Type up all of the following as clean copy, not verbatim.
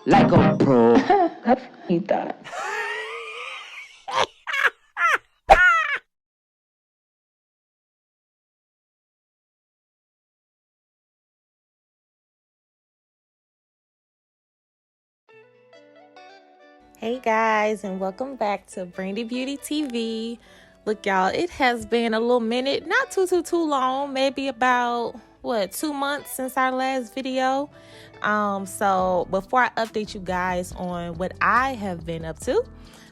like a pro. You thought. Hey guys, and welcome back to Brandi Beauty TV. Look, y'all, it has been a little minute, not too long, maybe about 2 months since our last video. So before I update you guys on what I have been up to,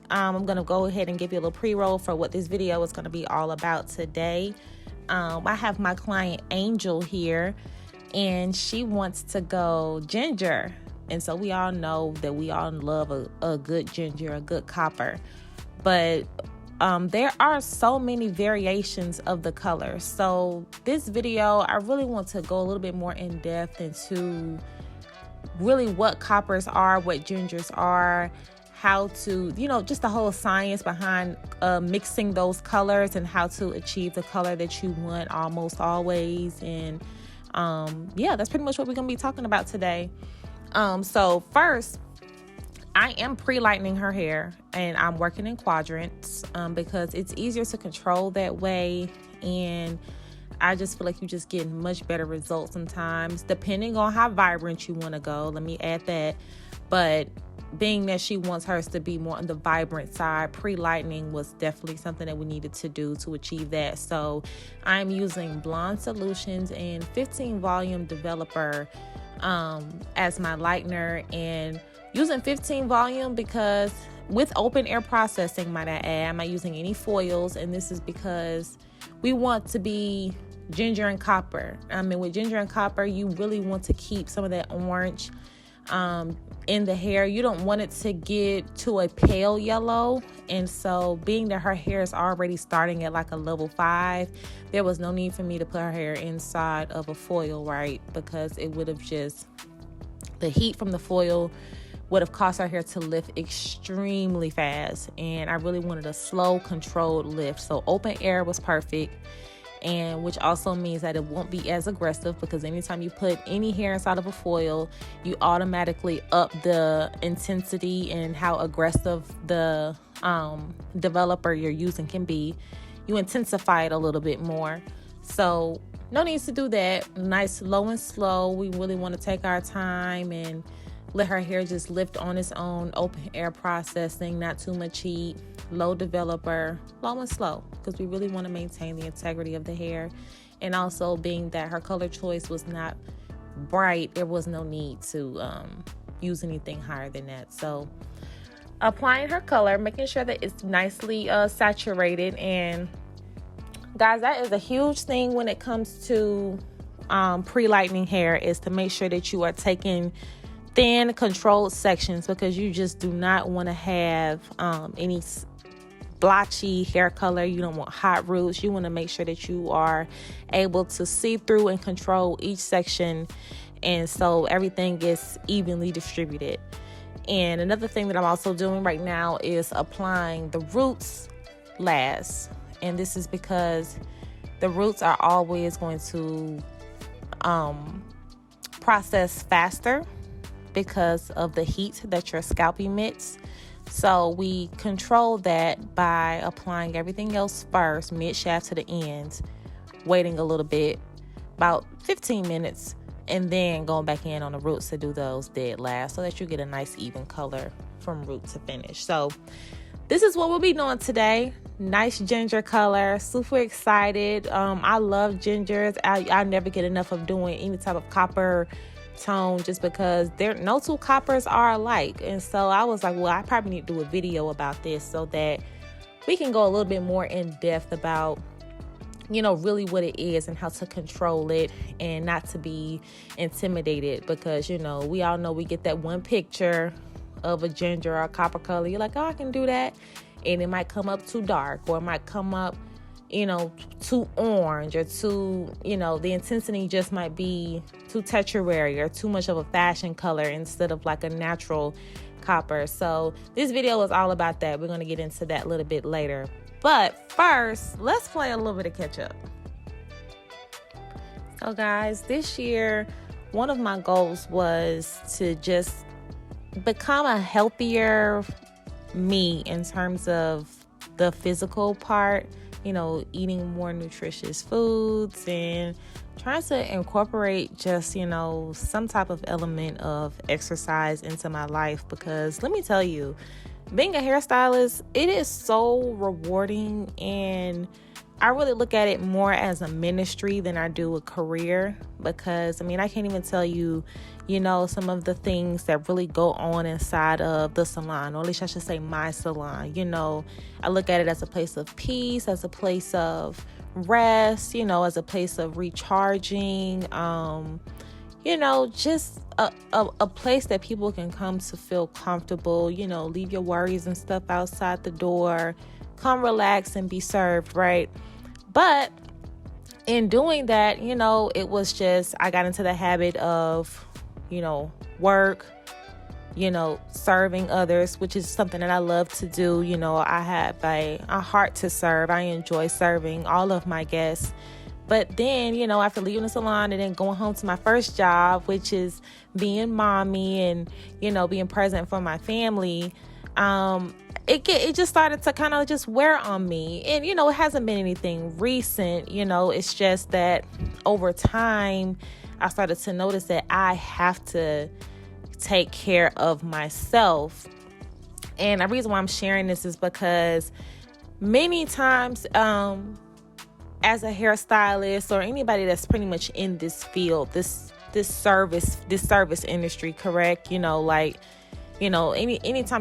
I'm gonna go ahead and give you a little pre-roll for what this video is gonna be all about today. I have my client Angel here, and she wants to go ginger. And so we all know that we all love a good ginger, a good copper. But there are so many variations of the color. So this video, I really want to go a little bit more in depth into really what coppers are, what gingers are, how to, just the whole science behind mixing those colors and how to achieve the color that you want almost always. And yeah, that's pretty much what we're going to be talking about today. So first, I am pre-lightening her hair, and I'm working in quadrants because it's easier to control that way, and I just feel like you just get much better results sometimes, depending on how vibrant you want to go. Let me add that. But being that she wants hers to be more on the vibrant side, pre-lightening was definitely something that we needed to do to achieve that. So I'm using Blonde Solutions and 15 volume developer as my lightener, and using 15 volume because with open air processing, might I add, I'm not using any foils, and this is because we want to be ginger and copper. With ginger and copper, you really want to keep some of that orange in the hair. You don't want it to get to a pale yellow. And so being that her hair is already starting at like a level 5, there was no need for me to put her hair inside of a foil, right? Because it would have just, the heat from the foil would have caused her hair to lift extremely fast. And I really wanted a slow, controlled lift. So open air was perfect. And which also means that it won't be as aggressive, because anytime you put any hair inside of a foil, you automatically up the intensity and how aggressive the developer you're using can be. You intensify it a little bit more. So no need to do that. Nice low and slow. We really want to take our time and let her hair just lift on its own. Open air processing, not too much heat. Low developer, low and slow, because we really want to maintain the integrity of the hair. And also, being that her color choice was not bright, there was no need to use anything higher than that. So applying her color, making sure that it's nicely saturated. And guys, that is a huge thing when it comes to pre-lightening hair, is to make sure that you are taking thin controlled sections, because you just do not want to have any blotchy hair color. You don't want hot roots. You want to make sure that you are able to see through and control each section, and so everything is evenly distributed. And another thing that I'm also doing right now is applying the roots last, and this is because the roots are always going to process faster because of the heat that your scalp emits. So we control that by applying everything else first, mid shaft to the ends, waiting a little bit, about 15 minutes, and then going back in on the roots to do those dead last, so that you get a nice even color from root to finish. So this is what we'll be doing today. Nice ginger color. Super excited. I love gingers. I never get enough of doing any type of copper tone, just because no two coppers are alike. And so I was like, well, I probably need to do a video about this so that we can go a little bit more in depth about, really what it is and how to control it and not to be intimidated, because, we all know we get that one picture of a ginger or a copper color. You're like, oh, I can do that. And it might come up too dark, or it might come up, too orange, or too, the intensity just might be too temporary or too much of a fashion color instead of like a natural copper. So this video is all about that. We're going to get into that a little bit later. But first, let's play a little bit of catch up. So guys, this year, one of my goals was to just become a healthier me in terms of the physical part, eating more nutritious foods and trying to incorporate just, some type of element of exercise into my life. Because let me tell you, being a hairstylist, it is so rewarding, and I really look at it more as a ministry than I do a career. Because I can't even tell you, some of the things that really go on inside of the salon, or at least I should say my salon. I look at it as a place of peace, as a place of rest, as a place of recharging, just a place that people can come to feel comfortable, leave your worries and stuff outside the door, come relax and be served, right? But in doing that, it was just, I got into the habit of, work, serving others, which is something that I love to do. I have a heart to serve. I enjoy serving all of my guests. But then, after leaving the salon and then going home to my first job, which is being mommy and, being present for my family, it just started to kind of just wear on me. And, it hasn't been anything recent, it's just that over time, I started to notice that I have to take care of myself. And the reason why I'm sharing this is because many times, as a hairstylist or anybody that's pretty much in this field, this service industry, correct? Anytime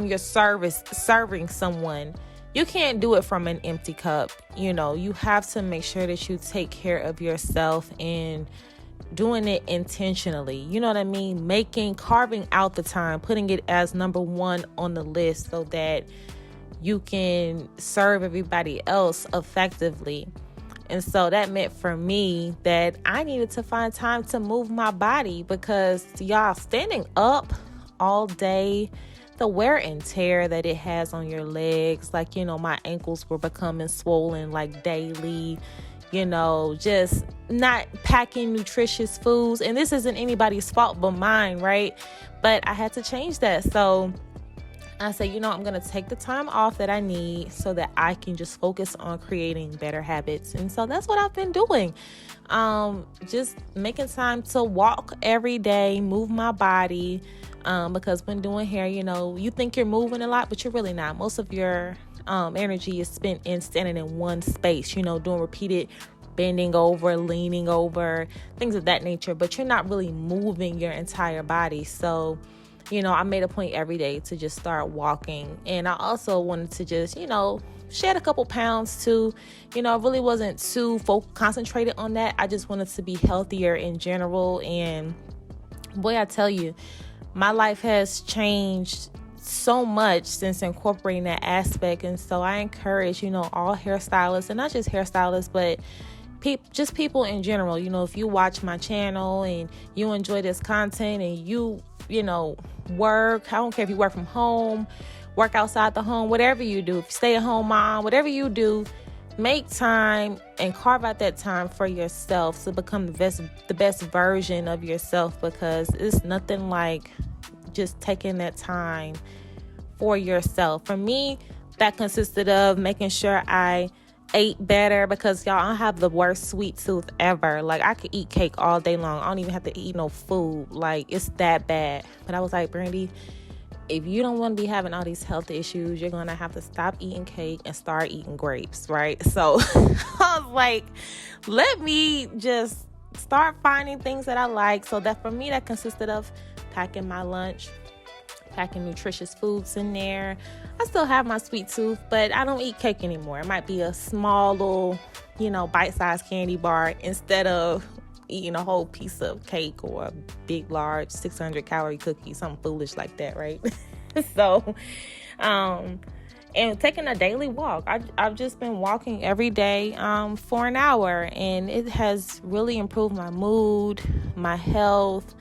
you're serving someone, you can't do it from an empty cup. You have to make sure that you take care of yourself and doing it intentionally. You know what I mean? Carving out the time, putting it as number one on the list so that you can serve everybody else effectively. And so that meant for me that I needed to find time to move my body, because y'all, standing up all day, the wear and tear that it has on your legs, my ankles were becoming swollen daily, just not packing nutritious foods. And this isn't anybody's fault but mine, right? But I had to change that. So I said, I'm going to take the time off that I need so that I can just focus on creating better habits. And so that's what I've been doing. Just making time to walk every day, move my body. Because when doing hair, you think you're moving a lot, but you're really not. Most of your energy is spent in standing in one space, doing repeated bending over, leaning over, things of that nature. But you're not really moving your entire body. So I made a point every day to just start walking. And I also wanted to just, shed a couple pounds too. I really wasn't too concentrated on that. I just wanted to be healthier in general. And boy, I tell you, my life has changed so much since incorporating that aspect. And so I encourage, all hairstylists, and not just hairstylists, but just people in general. If you watch my channel and you enjoy this content and you work, I don't care if you work from home, work outside the home, whatever you do, if you stay at home mom, whatever you do, make time and carve out that time for yourself to become the best version of yourself, because it's nothing like just taking that time for yourself. For me, that consisted of making sure I ate better, because y'all, I have the worst sweet tooth ever. I could eat cake all day long. I don't even have to eat no food. it's that bad. But I was like, Brandi, if you don't want to be having all these health issues, you're going to have to stop eating cake and start eating grapes, right? So I was like, let me just start finding things that I like. So that for me, that consisted of packing my lunch, packing nutritious foods in there. I still have my sweet tooth, but I don't eat cake anymore. It might be a small little, bite-sized candy bar instead of eating a whole piece of cake or a big, large 600-calorie cookie, something foolish like that, right? So, and taking a daily walk. I've just been walking every day for an hour, and it has really improved my mood, my health.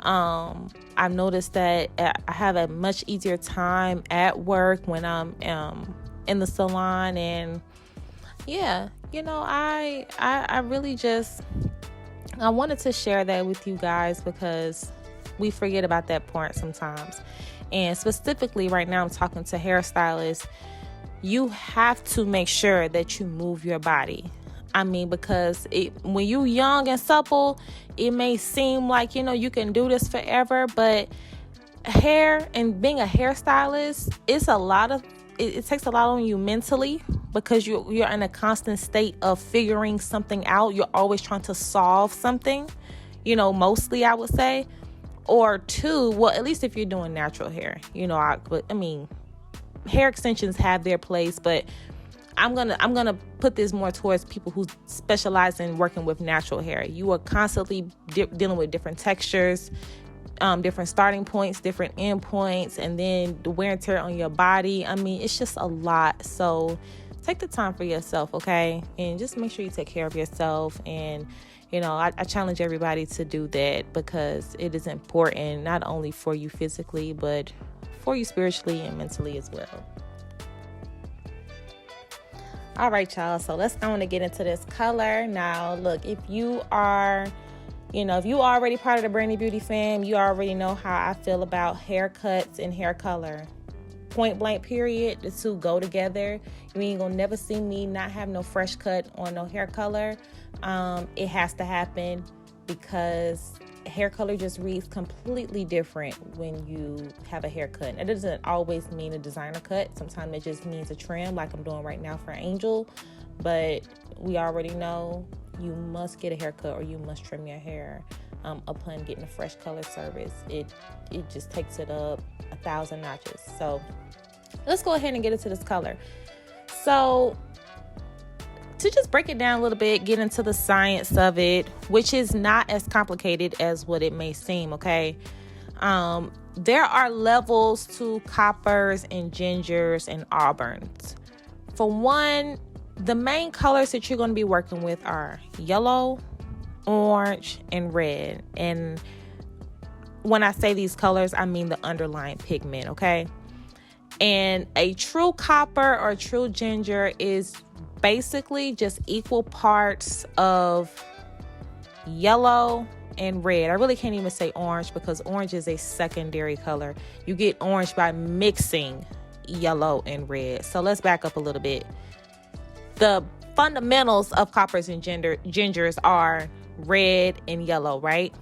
I've noticed that I have a much easier time at work when I'm in the salon. And yeah, I really just, I wanted to share that with you guys, because we forget about that part sometimes. And specifically right now, I'm talking to hairstylists. You have to make sure that you move your body. I mean, because when you're young and supple, it may seem like, you can do this forever, but hair and being a hairstylist, it takes a lot on you mentally, because you're in a constant state of figuring something out. You're always trying to solve something, mostly I would say. Or two, well, at least if you're doing natural hair, I mean, hair extensions have their place, but I'm gonna put this more towards people who specialize in working with natural hair. You are constantly dealing with different textures, different starting points, different end points, and then the wear and tear on your body. I mean, it's just a lot. So take the time for yourself, okay? And just make sure you take care of yourself. And I challenge everybody to do that, because it is important, not only for you physically, but for you spiritually and mentally as well. All right, y'all. So let's go on and get into this color. Now, look, if you are, if you already part of the Brandi Beauty fam, you already know how I feel about haircuts and hair color. Point blank period. The two go together. You ain't gonna never see me not have no fresh cut or no hair color. It has to happen, because hair color just reads completely different when you have a haircut. It doesn't always mean a designer cut. Sometimes it just means a trim, like I'm doing right now for Angel. But we already know you must get a haircut or you must trim your hair upon getting a fresh color service. It just takes it up 1,000 notches. So let's go ahead and get into this color. So to just break it down a little bit, get into the science of it, which is not as complicated as what it may seem, okay? There are levels to coppers and gingers and auburns. For one, the main colors that you're going to be working with are yellow, orange, and red. And when I say these colors, I mean the underlying pigment, okay? And a true copper or true ginger is basically just equal parts of yellow and red. I really can't even say orange, because orange is a secondary color. You get orange by mixing yellow and red. So let's back up a little bit. The fundamentals of coppers and gingers are red and yellow, right?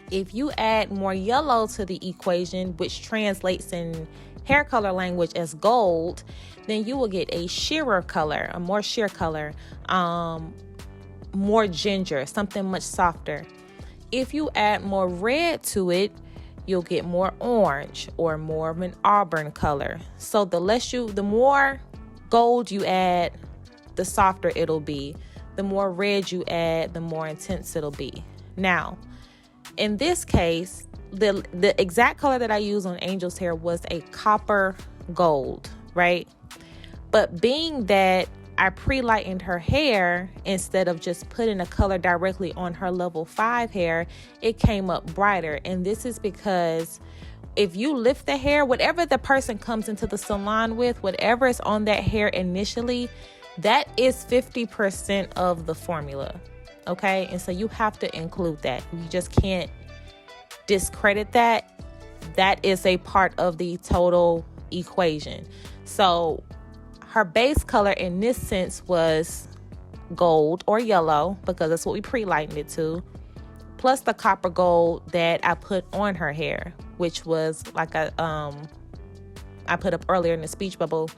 If you add more yellow to the equation, which translates in hair color language as gold, then you will get a sheerer color, a more sheer color, more ginger, something much softer. If you add more red to it, you'll get more orange or more of an auburn color. So the more gold you add, the softer it'll be. The more red you add, the more intense it'll be. Now, in this case, the exact color that I used on Angel's hair was a copper gold, right? But being that I pre-lightened her hair instead of just putting a color directly on her level 5 hair, it came up brighter. And this is because if you lift the hair, whatever the person comes into the salon with, whatever is on that hair initially, that is 50% of the formula, okay? And so you have to include that. You just can't discredit that. That is a part of the total equation. So her base color in this sense was gold or yellow, because that's what we pre-lightened it to, plus the copper gold that I put on her hair, which was like I put up earlier in the speech bubble,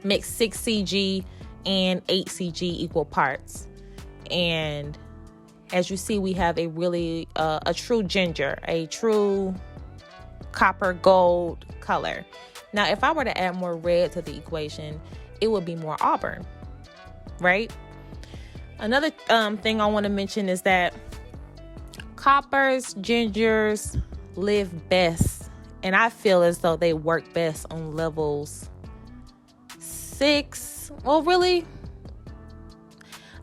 mixed 6 CG and 8 CG equal parts. And as you see, we have a really a true ginger, a true copper gold color. Now, if I were to add more red to the equation, it would be more auburn, right? Another thing I want to mention is that coppers, gingers live best, and I feel as though they work best on levels 6. Well, really,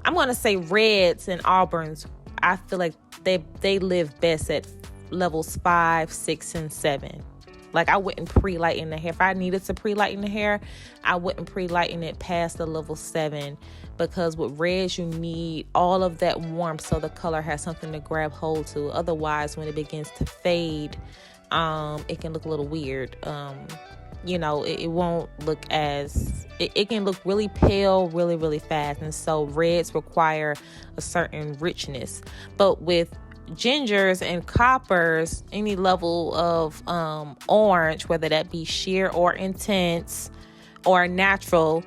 I'm going to say reds and auburns. I feel like they live best at levels 5, 6, and 7. Like, I wouldn't pre-lighten the hair. If I needed to pre-lighten the hair, I wouldn't pre-lighten it past the level 7, because with reds, you need all of that warmth so the color has something to grab hold to. Otherwise, when it begins to fade, it can look a little weird. You know, it won't look as, it can look really pale really fast. And so reds require a certain richness. But with gingers and coppers, any level of orange, whether that be sheer or intense or natural,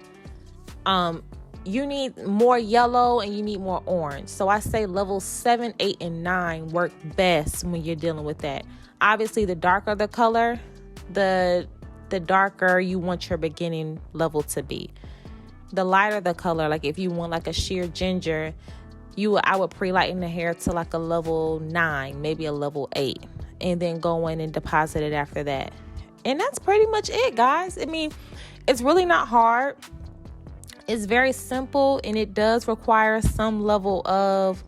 you need more yellow and you need more orange. So I say levels 7, 8, and 9 work best when you're dealing with that. Obviously, the darker the color, the darker you want your beginning level to be. The lighter the color, like if you want like a sheer ginger, I would pre-lighten the hair to like a level 9, maybe a level 8, and then go in and deposit it after that. And that's pretty much it, guys. I mean, it's really not hard. It's very simple, and it does require some level of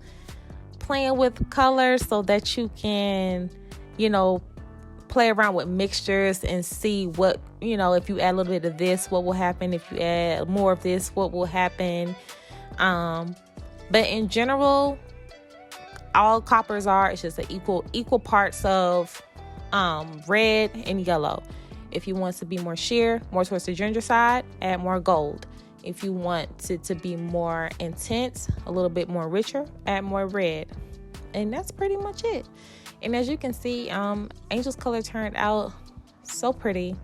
playing with colors so that you can, you know, play around with mixtures and see what, you know, if you add a little bit of this, what will happen. If you add more of this, what will happen. But in general, all coppers it's just an equal parts of red and yellow. If you want to be more sheer, more towards the ginger side, add more gold. If you want it to be more intense, a little bit more richer, add more red. And that's pretty much it. And as you can see, Angel's color turned out so pretty.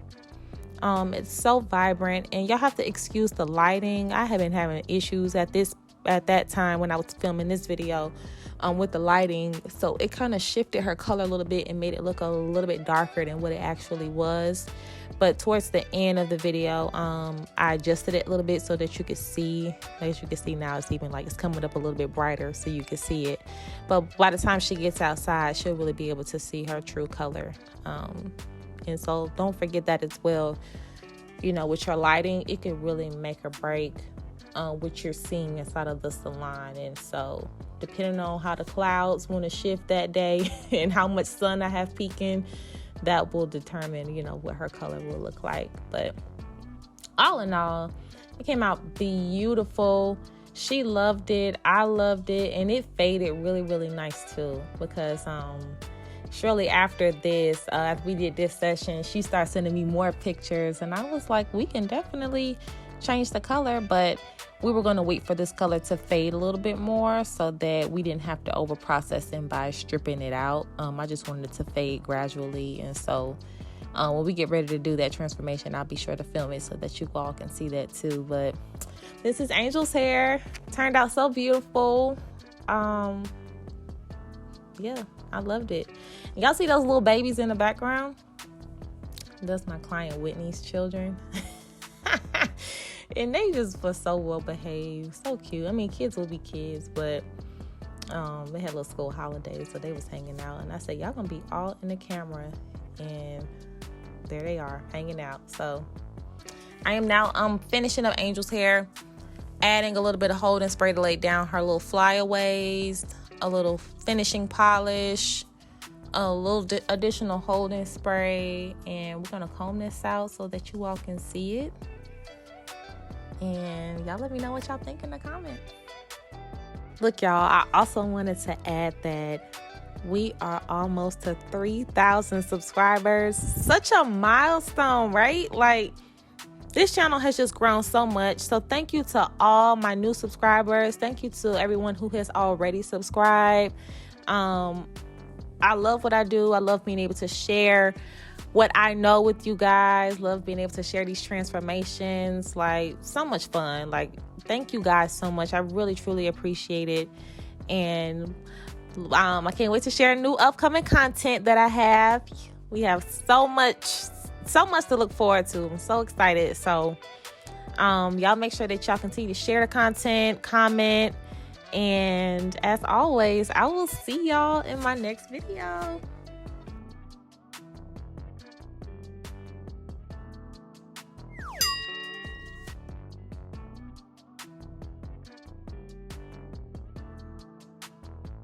It's so vibrant, and y'all have to excuse the lighting. I have been having issues at that time when I was filming this video with the lighting. So it kind of shifted her color a little bit and made it look a little bit darker than what it actually was. But towards the end of the video, I adjusted it a little bit so that you could see. As you can see now, it's even like it's coming up a little bit brighter so you can see it. But by the time she gets outside, she'll really be able to see her true color. And so don't forget that as well. You know, with your lighting, it can really make or break what you're seeing inside of the salon. And so depending on how the clouds want to shift that day and how much sun I have peeking, that will determine, you know, what her color will look like. But all in all, it came out beautiful. She loved it. I loved it. And it faded really nice too, because shortly after this, after we did this session, she started sending me more pictures, and I was like, we can definitely change the color, but we were going to wait for this color to fade a little bit more so that we didn't have to over process it by stripping it out. I just wanted it to fade gradually. And so when we get ready to do that transformation, I'll be sure to film it so that you all can see that too. But this is Angel's hair. Turned out so beautiful. Yeah, I loved it. Y'all see those little babies in the background? That's my client Whitney's children. And they just were so well behaved, so cute. I mean, kids will be kids, but they had little school holidays, so they was hanging out. And I said, y'all gonna be all in the camera, and there they are hanging out. So I am now finishing up Angel's hair, adding a little bit of holding spray to lay down her little flyaways, a little finishing polish, a little additional holding spray, and we're gonna comb this out so that you all can see it. And y'all let me know what y'all think in the comments. Look, y'all, I also wanted to add that we are almost to 3,000 subscribers. Such a milestone, right? Like, this channel has just grown so much. So thank you to all my new subscribers. Thank you to everyone who has already subscribed. I love what I do. I love being able to share what I know with you guys. Love being able to share these transformations. Like, so much fun. Like, thank you guys so much. I really truly appreciate it. And I can't wait to share new upcoming content that I have. We have so much to look forward to. I'm so excited. So y'all make sure that y'all continue to share the content, comment, and as always, I will see y'all in my next video.